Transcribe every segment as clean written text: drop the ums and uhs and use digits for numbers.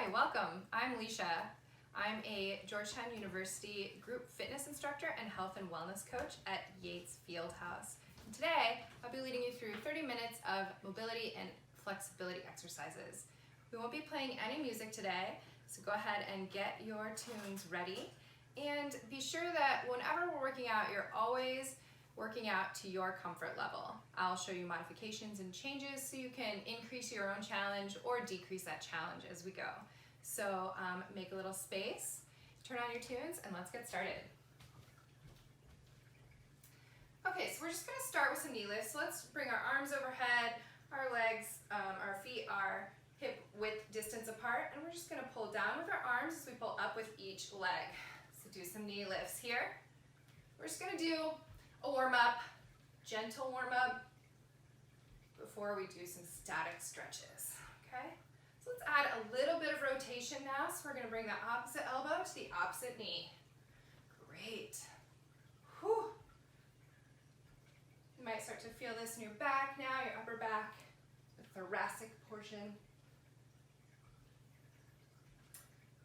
Hi, welcome. I'm Leisha. I'm a Georgetown University group fitness instructor and health and wellness coach at Yates Fieldhouse. And today, I'll be leading you through 30 minutes of mobility and flexibility exercises. We won't be playing any music today, so go ahead and get your tunes ready. And be sure that whenever we're working out, you're always working out to your comfort level. I'll show you modifications and changes so you can increase your own challenge or decrease that challenge as we go. So make a little space, turn on your tunes, and let's get started. Okay, so we're just gonna start with some knee lifts. So let's bring our arms overhead, our legs, our feet are hip width distance apart, and we're just gonna pull down with our arms as we pull up with each leg. So do some knee lifts here. We're just gonna do a warm-up, gentle warm-up before we do some static stretches, okay? So let's add a little bit of rotation now. So we're gonna bring the opposite elbow to the opposite knee. Great. Whew. You might start to feel this in your back now, your upper back, the thoracic portion.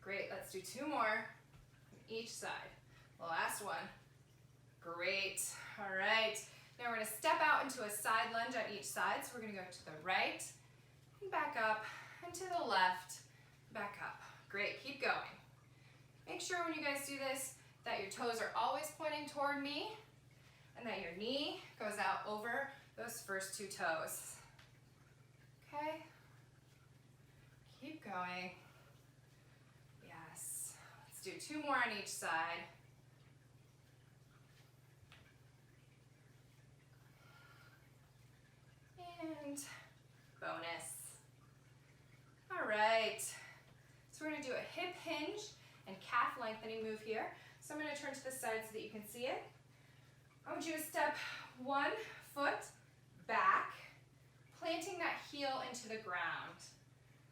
Great, let's do two more on each side. The last one. Great, all right. Now we're gonna step out into a side lunge on each side. So we're gonna go to the right, and back up, and to the left, back up. Great, keep going. Make sure when you guys do this that your toes are always pointing toward me and that your knee goes out over those first two toes. Okay, keep going. Yes, let's do two more on each side. And bonus. All right, so we're gonna do a hip hinge and calf lengthening move here. So I'm gonna turn to the side so that you can see it. I want you to step one foot back, planting that heel into the ground.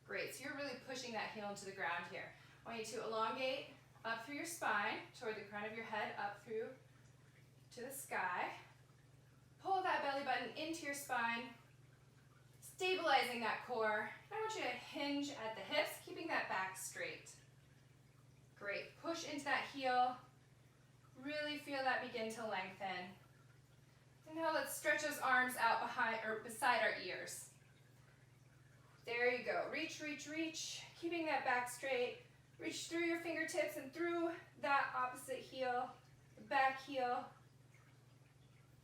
Great, so you're really pushing that heel into the ground here. I want you to elongate up through your spine, toward the crown of your head, up through to the sky. Pull that belly button into your spine, stabilizing that core. I want you to hinge at the hips, keeping that back straight. Great, push into that heel. Really feel that begin to lengthen. And now let's stretch those arms out behind or beside our ears. There you go, reach, reach, reach. Keeping that back straight. Reach through your fingertips and through that opposite heel, the back heel.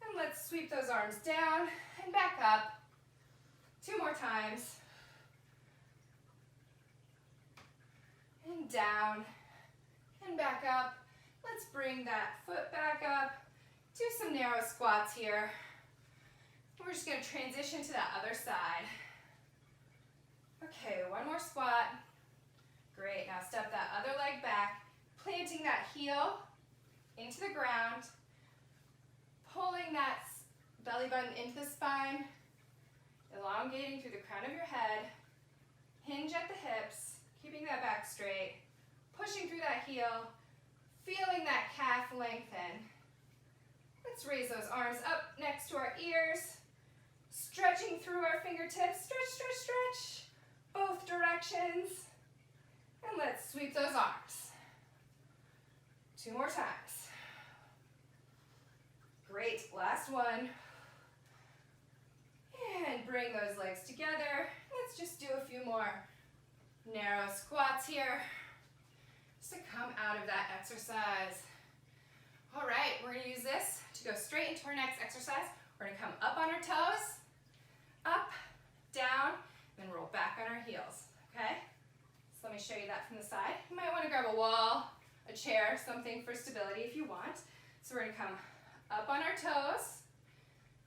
And let's sweep those arms down and back up. Two more times. And down and back up. Let's bring that foot back up. Do some narrow squats here. We're just gonna transition to that other side. Okay, one more squat. Great, now step that other leg back, planting that heel into the ground, pulling that belly button into the spine, elongating through the crown of your head, hinge at the hips, keeping that back straight, pushing through that heel, feeling that calf lengthen. Let's raise those arms up next to our ears, stretching through our fingertips, stretch, stretch, stretch, both directions, and let's sweep those arms. Two more times. Great, last one. And bring those legs together. Let's just do a few more narrow squats here, just to come out of that exercise. All right, we're gonna use this to go straight into our next exercise. We're gonna come up on our toes, up, down, and then roll back on our heels, okay? So let me show you that from the side. You might wanna grab a wall, a chair, something for stability if you want. So we're gonna come up on our toes,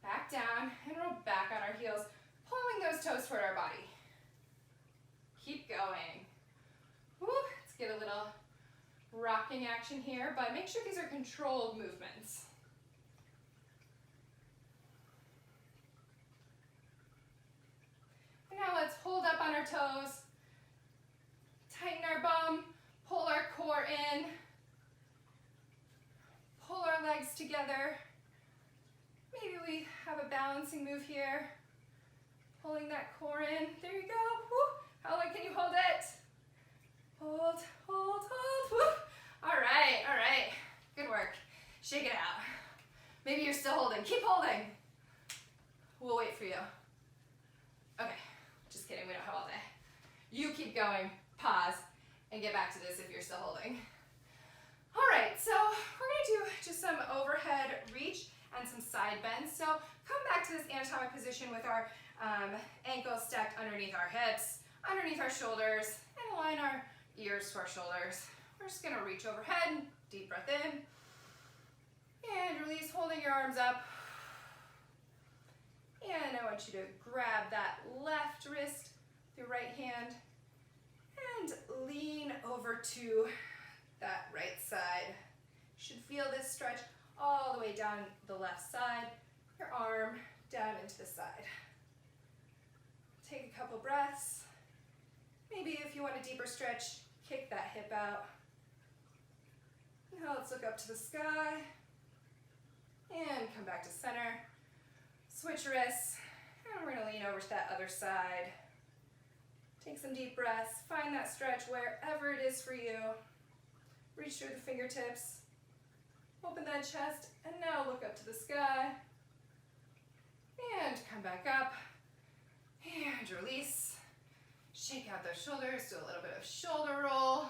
back down, and roll back on our heels, pulling those toes toward our body. Keep going. Woo, let's get a little rocking action here, but make sure these are controlled movements. And now let's hold up on our toes, tighten our bum, pull our core in, pull our legs together. Maybe we have a balancing move here. Pulling that core in. There you go. Woo. How long can you hold it? Hold, hold, hold. Woo. All right, all right. Good work. Shake it out. Maybe you're still holding. Keep holding. We'll wait for you. Okay, just kidding. We don't have all day. You keep going, pause, and get back to this if you're still holding. All right, so we're gonna do just some overhead reach and some side bends. So come back to this anatomic position with our ankles stacked underneath our hips, underneath our shoulders, and align our ears to our shoulders. We're just gonna reach overhead, deep breath in, and release, holding your arms up. And I want you to grab that left wrist with your right hand and lean over to that right side. You should feel this stretch all the way down the left side, your arm down into the side. Take a couple breaths. Maybe if you want a deeper stretch, kick that hip out. Now let's look up to the sky and come back to center. Switch wrists, and we're gonna lean over to that other side. Take some deep breaths, find that stretch wherever it is for you. Reach through the fingertips, open that chest, and now look up to the sky. And come back up, and release. Shake out those shoulders, do a little bit of shoulder roll.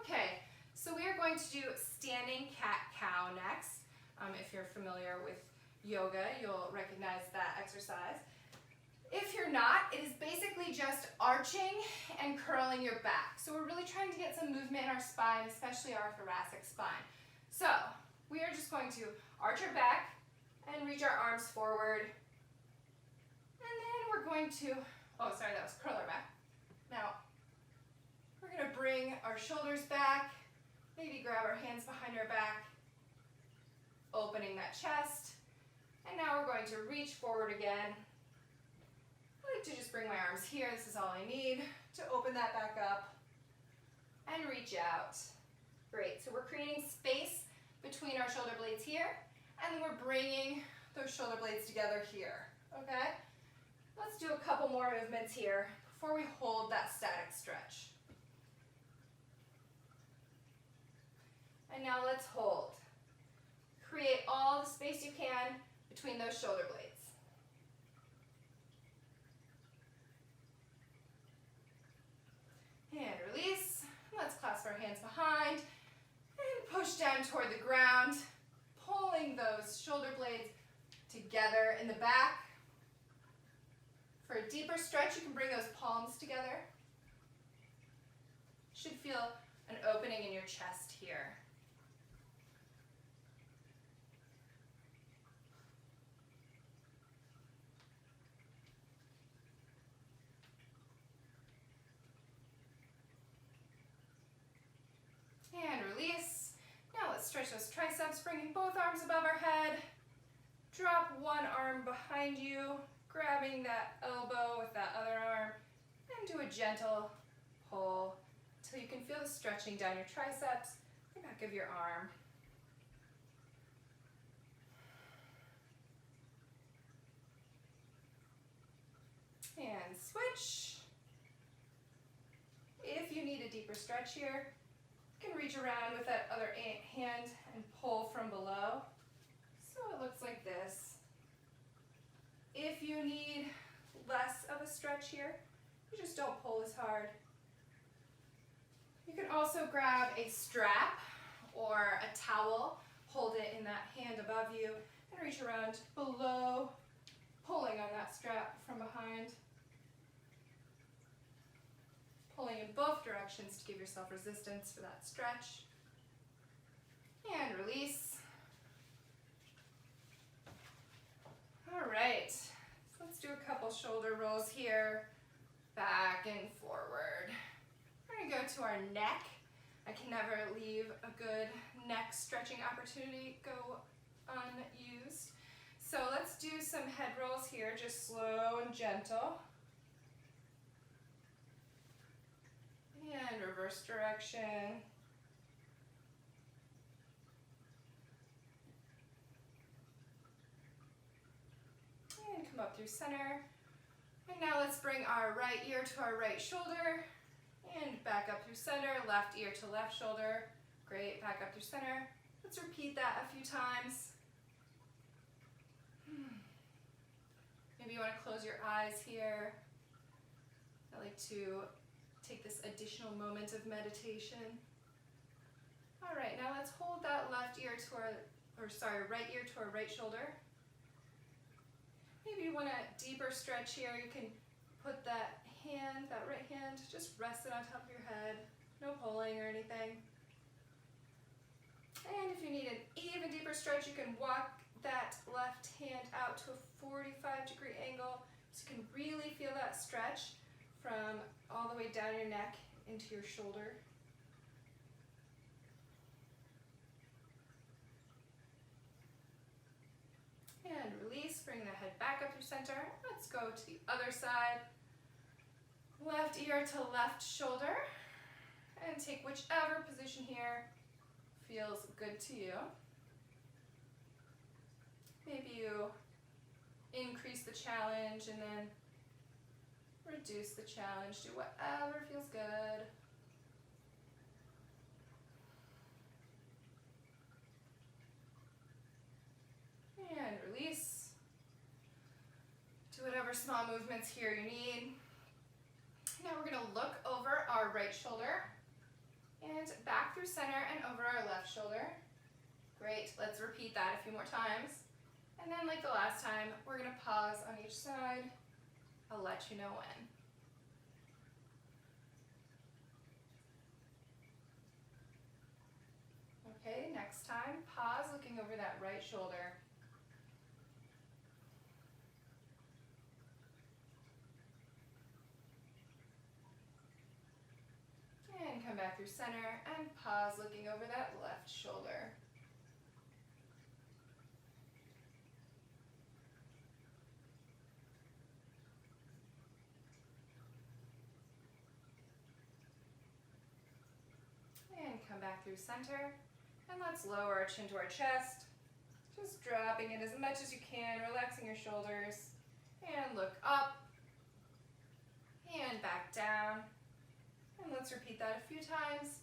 Okay, so we are going to do standing cat-cow next. If you're familiar with yoga, you'll recognize that exercise. If you're not, it is basically just arching and curling your back. So we're really trying to get some movement in our spine, especially our thoracic spine. So we are just going to arch our back and reach our arms forward. And then we're going to, oh sorry, that was curl our back. Now, we're gonna bring our shoulders back, maybe grab our hands behind our back, opening that chest. And now we're going to reach forward again. I like to just bring my arms here. This is all I need to open that back up and reach out. Great, so we're creating space between our shoulder blades here, and then we're bringing those shoulder blades together here, okay? Let's do a couple more movements here before we hold that static stretch. And now let's hold. Create all the space you can between those shoulder blades. And release. Let's clasp our hands behind and push down toward the ground, pulling those shoulder blades together in the back. For a deeper stretch, you can bring those palms together. You should feel an opening in your chest here. And release. Now let's stretch those triceps, bringing both arms above our head. Drop one arm behind you, grabbing that elbow with that other arm, and do a gentle pull until you can feel the stretching down your triceps, the back of your arm. And switch. If you need a deeper stretch here, you can reach around with that other hand and pull from below. So it looks like this. If you need less of a stretch here, you just don't pull as hard. You can also grab a strap or a towel, hold it in that hand above you, and reach around below, pulling on that strap from behind. Pulling in both directions to give yourself resistance for that stretch. And release. All right, so let's do a couple shoulder rolls here, back and forward. We're gonna go to our neck. I can never leave a good neck stretching opportunity go unused. So let's do some head rolls here, just slow and gentle. And reverse direction. And come up through center. And now let's bring our right ear to our right shoulder and back up through center, left ear to left shoulder. Great, back up through center. Let's repeat that a few times. Maybe you want to close your eyes here. I like to take this additional moment of meditation. All right, now let's hold that right ear to our right shoulder. Maybe you want a deeper stretch here. You can put that right hand, just rest it on top of your head. No pulling or anything. And if you need an even deeper stretch, you can walk that left hand out to a 45-degree angle, so you can really feel that stretch from all the way down your neck into your shoulder. And release, bring the head back up through center. Let's go to the other side. Left ear to left shoulder. And take whichever position here feels good to you. Maybe you increase the challenge and then reduce the challenge. Do whatever feels good. And release. Do whatever small movements here you need. Now we're going to look over our right shoulder and back through center and over our left shoulder. Great, let's repeat that a few more times. And then like the last time, we're going to pause on each side. I'll let you know when. Okay, next time, pause looking over that right shoulder. And come back through center and pause looking over that left shoulder. And come back through center. And let's lower our chin to our chest. Just dropping it as much as you can, relaxing your shoulders. And look up. And back down. And let's repeat that a few times.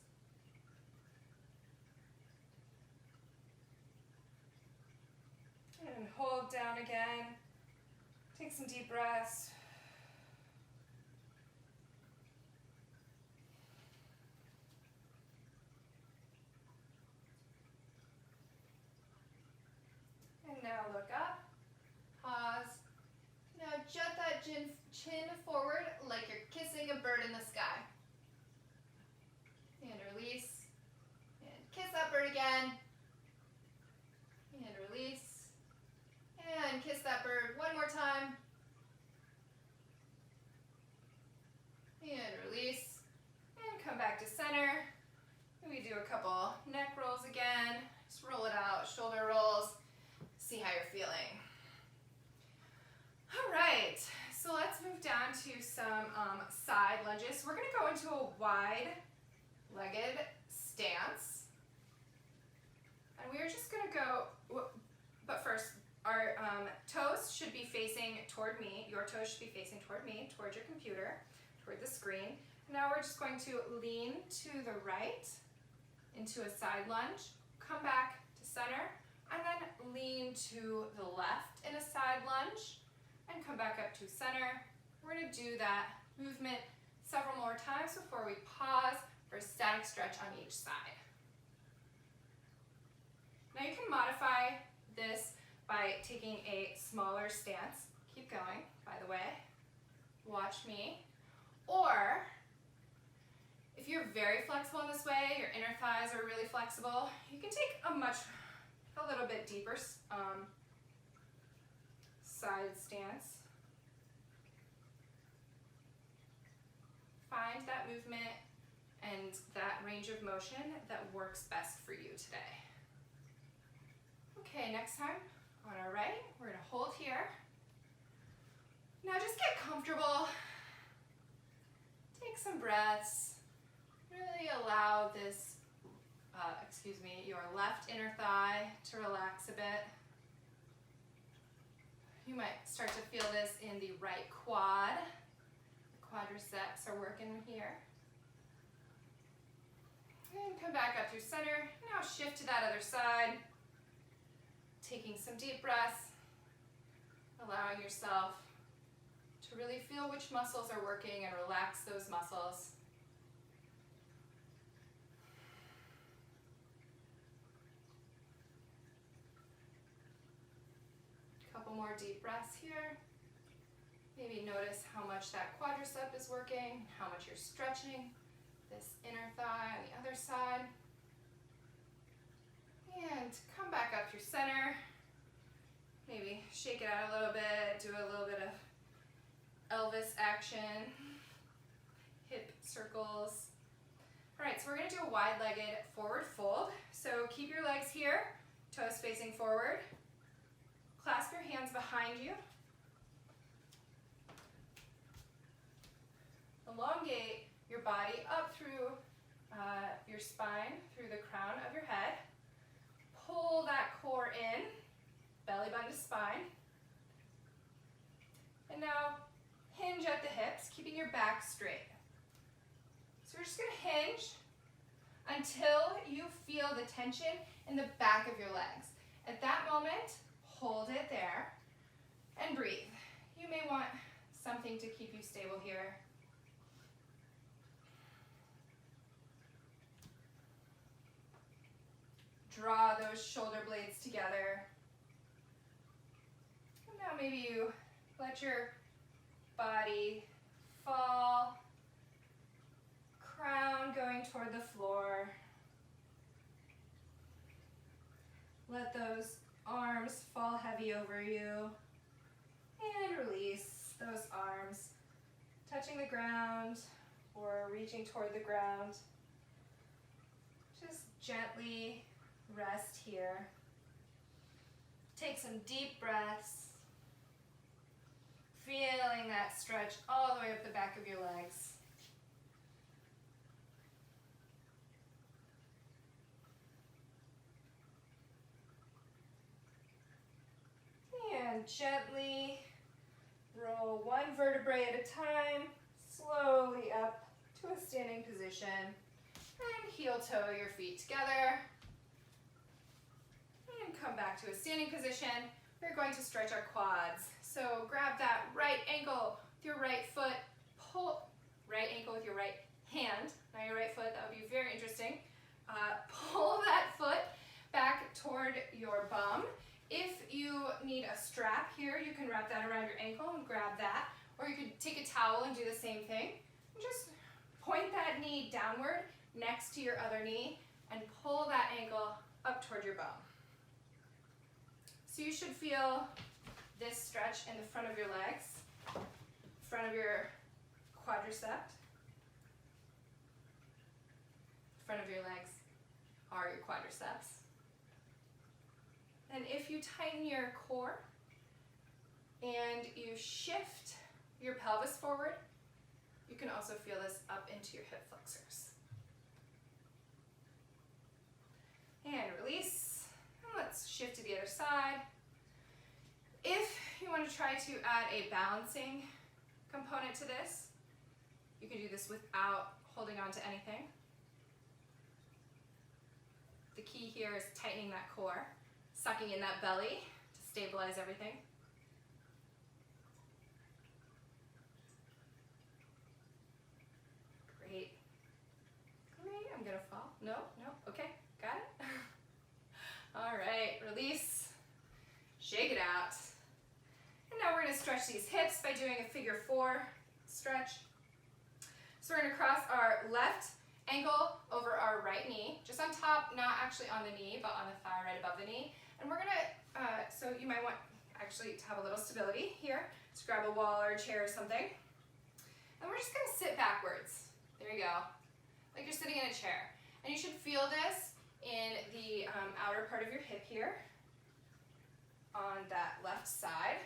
And hold down again. Take some deep breaths. And now look up. Pause. Now jut that chin forward like you're kissing a bird in the sky. And release. And kiss that bird again. And release. And kiss that bird one more time. And release. And come back to center. We do a couple neck rolls again. Just roll it out, shoulder rolls. See how you're feeling. All right, so let's move down to some side lunges. We're gonna go into a wide-legged stance. And we're just gonna go, but first, our toes should be facing toward me. Your toes should be facing toward me, toward your computer, toward the screen. Now we're just going to lean to the right into a side lunge, come back to center, and then lean to the left in a side lunge, and come back up to center. We're gonna do that movement several more times before we pause for a static stretch on each side. Now you can modify this by taking a smaller stance. Keep going, by the way. Watch me. Or, if you're very flexible in this way, your inner thighs are really flexible, you can take a little bit deeper side stance. Find that movement and that range of motion that works best for you today. Okay, next time on our right, we're gonna hold here. Now just get comfortable. Take some breaths. Really allow this, your left inner thigh to relax a bit. You might start to feel this in the right quad. The quadriceps are working here. And come back up through center. Now shift to that other side. Taking some deep breaths. Allowing yourself to really feel which muscles are working and relax those muscles. Couple more deep breaths here. Maybe notice how much that quadricep is working, how much you're stretching this inner thigh on the other side. And come back up through center. Maybe shake it out a little bit, do a little bit of Elvis action, hip circles. All right, so we're gonna do a wide-legged forward fold. So keep your legs here, toes facing forward. Clasp your hands behind you. Elongate your body up through your spine, through the crown of your head. Pull that core in, belly button to spine. And now hinge at the hips, keeping your back straight. So we're just going to hinge until you feel the tension in the back of your legs. At that moment, hold it there and breathe. You may want something to keep you stable here. Draw those shoulder blades together. And now maybe you let your body fall, crown going toward the floor. Let those arms fall heavy over you. And release those arms, touching the ground or reaching toward the ground. Just gently rest here. Take some deep breaths, feeling that stretch all the way up the back of your legs. And gently roll one vertebrae at a time, slowly up to a standing position. And heel toe your feet together. And come back to a standing position. We're going to stretch our quads. So grab that right ankle with your right foot, pull right ankle with your right hand, not your right foot, that would be very interesting. Pull that foot back toward your bum. If you need a strap here, you can wrap that around your ankle and grab that, or you could take a towel and do the same thing. And just point that knee downward next to your other knee and pull that ankle up toward your bum. So you should feel this stretch in the front of your legs, front of your quadricep. Front of your legs are your quadriceps. And if you tighten your core and you shift your pelvis forward, you can also feel this up into your hip flexors. And release. And let's shift to the other side. If you want to try to add a balancing component to this, you can do this without holding on to anything. The key here is tightening that core, sucking in that belly to stabilize everything. Great. Great, I'm gonna fall. No, okay, got it? All right, release, shake it out. And now we're gonna stretch these hips by doing a figure 4 stretch. So we're gonna cross our left ankle over our right knee, just on top, not actually on the knee, but on the thigh right above the knee. And we're gonna, so you might want actually to have a little stability here. Just grab a wall or a chair or something. And we're just gonna sit backwards. There you go, like you're sitting in a chair. And you should feel this in the outer part of your hip here, on that left side.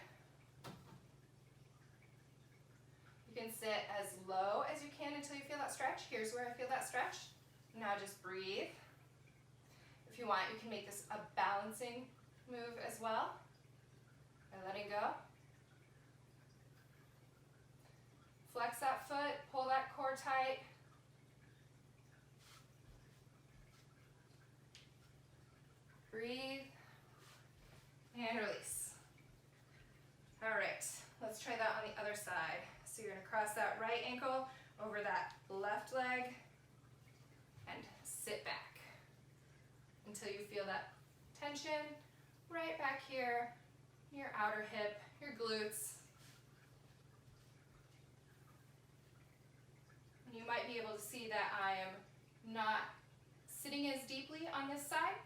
You can sit as low as you can until you feel that stretch. Here's where I feel that stretch. Now just breathe. If you want, you can make this a balancing move as well by letting go. Flex that foot, pull that core tight. Breathe and release. All right, let's try that on the other side. So you're gonna cross that right ankle over that left leg and sit back until you feel that tension right back here, your outer hip, your glutes. And you might be able to see that I am not sitting as deeply on this side.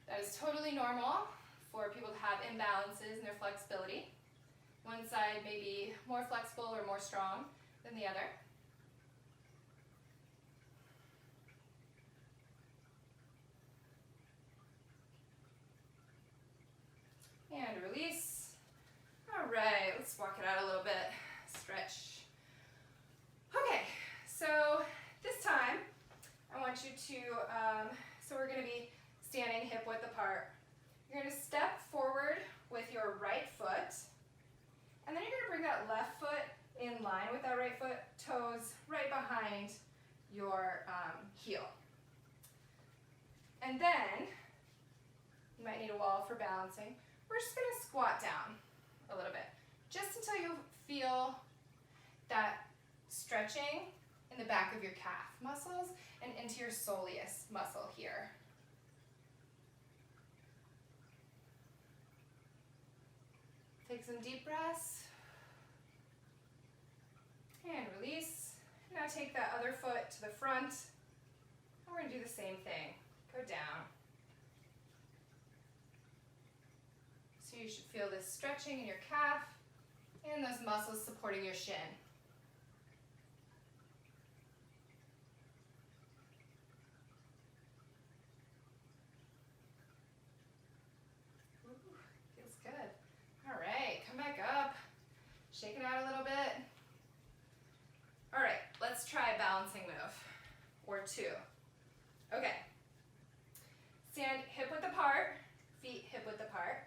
That is totally normal for people to have imbalances in their flexibility. One side may be more flexible or more strong than the other. And release. All right, let's walk it out a little bit. Stretch. Okay, so this time I want you to, so we're gonna be standing hip width apart. You're gonna step forward with your right foot, and then you're gonna bring that left foot in line with that right foot, toes right behind your heel. And then, you might need a wall for balancing. We're just gonna squat down a little bit, just until you feel that stretching in the back of your calf muscles and into your soleus muscle here. Take some deep breaths. And release. Now take that other foot to the front. And we're gonna do the same thing. Go down. So you should feel this stretching in your calf and those muscles supporting your shin. Ooh, feels good. All right, come back up. Shake it out a little bit. All right, let's try a balancing move, or two. Okay, stand hip width apart, feet hip width apart.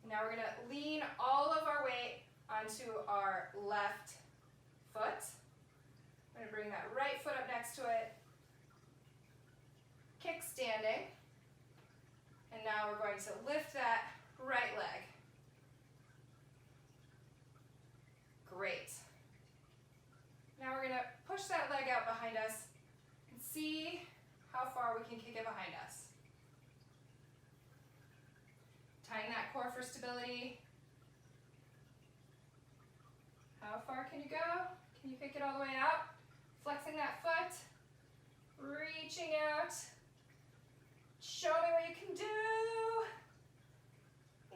Now we're gonna lean all of our weight onto our left foot. We're gonna bring that right foot up next to it. Kick standing. And now we're going to lift that right leg. Great. Now we're gonna push that leg out behind us and see how far we can kick it behind us. Tying that core for stability. How far can you go? Can you kick it all the way out? Flexing that foot, reaching out. Show me what you can do.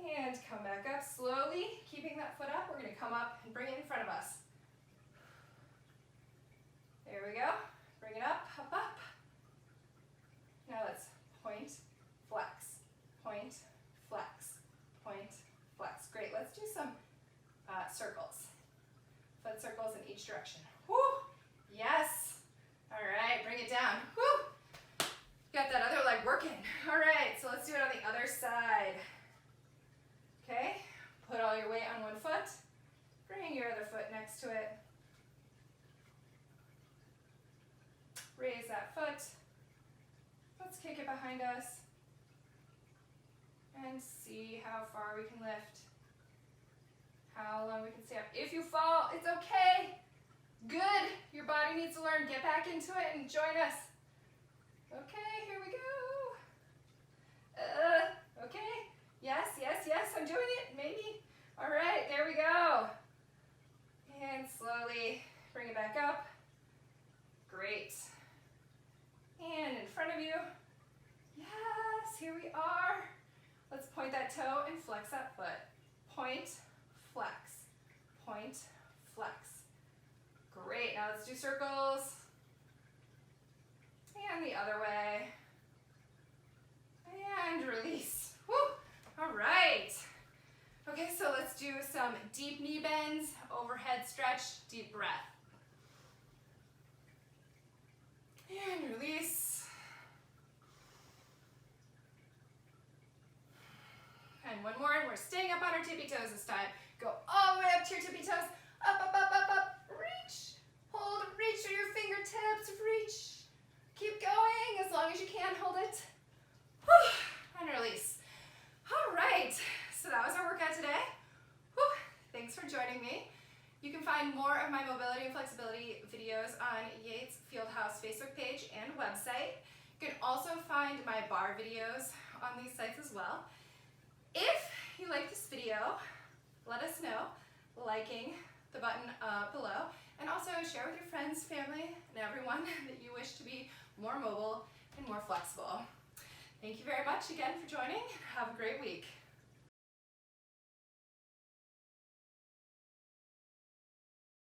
And come back up slowly, keeping that foot up. We're gonna come up and bring it in front of us. There we go. Bring it up, up, up. Now let's point, flex, point, flex, point, flex. Great, let's do some circles. Foot circles in each direction. Woo! Yes. All right, bring it down. Woo! Got that other leg working. All right, so let's do it on the other side. Okay, put all your weight on one foot. Bring your other foot next to it. Raise that foot. Let's kick it behind us. And see how far we can lift. How long we can stay up. If you fall, it's okay. Good. Your body needs to learn. Get back into it and join us. Okay, here we go. Okay. Yes, yes, yes, I'm doing it. Maybe. All right, there we go. And slowly bring it back up. Great. And in front of you. Yes, here we are. Let's point that toe and flex that foot. Point, flex, point, flex. Great, now let's do circles. And the other way. And release. Woo! All right. Okay, so let's do some deep knee bends, overhead stretch, deep breath. And release. And one more, and we're staying up on our tippy toes this time. Go all the way up to your tippy toes. Up, up, up, up, up, fingertips, reach. Keep going as long as you can, hold it. Whew, and release. All right, so that was our workout today. Whew, thanks for joining me. You can find more of my mobility and flexibility videos on Yates Fieldhouse Facebook page and website. You can also find my bar videos on these sites as well. If you like this video, let us know, liking the button below, and also share with your friends, family, and everyone that you wish to be more mobile and more flexible. Thank you very much again for joining. Have a great week.